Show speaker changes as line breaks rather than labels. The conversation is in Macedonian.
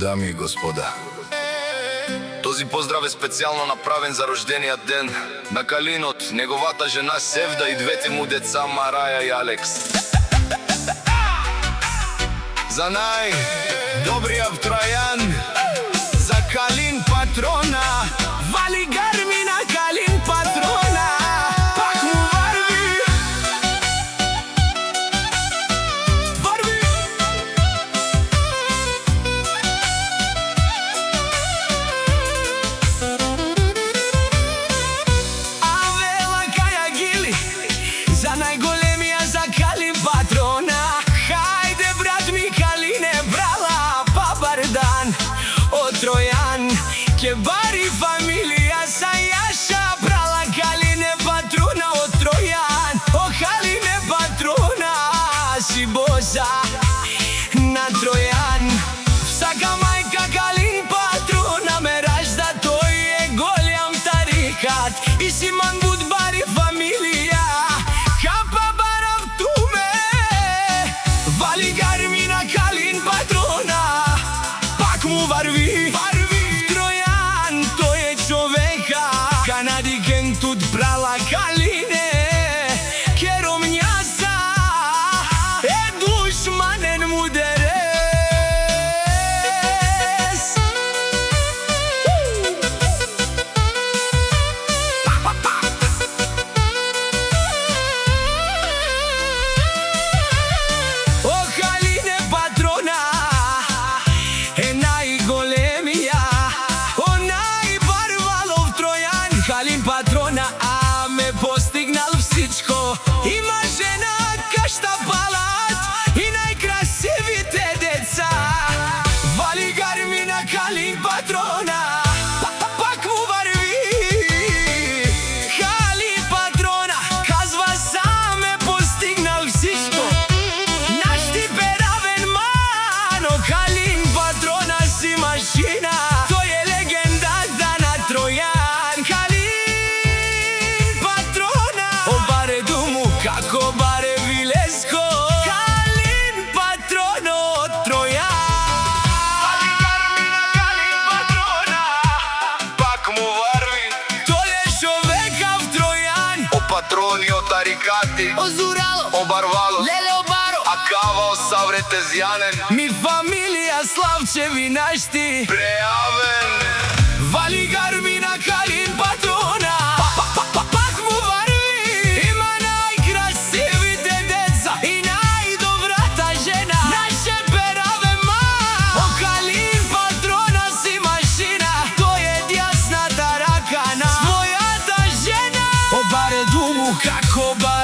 Дами и господа, този поздрав е специјално направен за рождениот ден на Калинот, неговата жена Севда и двете му деца Мараја и Алекс. За најдобриот Тројан, за Калин патрона, вали гарми на Калин патрона. Пак му варви, варви. Авела каја гили, за најголемија, за Калин патрона. Хајде брат ми Калине, брала папардан од Тројан, ке бари фамилија са јаша, брала Калине патрона од Тројан. О Калине патрона, си боза на Тројан. Всака мајка Калин патрона ме ражда, тој е голям тарикат и си мангут бари фамилија, капа барав туме, вали гарми на Калин патрона. Пак му варви, Тројан, тој е човека, канадикен тут брала Калине, кером њаса, е душманен му дерес. О Калине патрона, е најголемија, о најбарвалов Тројан. Калин патрона, а ме постигнал всичко. Има жена кашта палат и најкрасивите деца. Вали гарми на Калин патрона, пак му варви. Калин патрона, казва сам е постигнал всичко. Наш тип е равен ман, о Калин патрона си машина. Тој е легендата на Тројан. Калин патрона, о баре думу како баре вилеско. Калин патрона од Тројан. Вали гарми на Калин патрона, пак му варви. Тој е човекав Тројан.
O patroni, o tarikati,
О Зурало,
o barvalo,
леле о баро,
a kava o savretezjanen,
ми фамилија Славчеви нашти.
prejaven.
Вали гарми на Калин патрона, пак му варви. Има најкрасивите деца и најдобрата жена. Наше пераве ман, о Калин патрона си машина. Тој е дјасната рака на својата жена. О баре думу како баре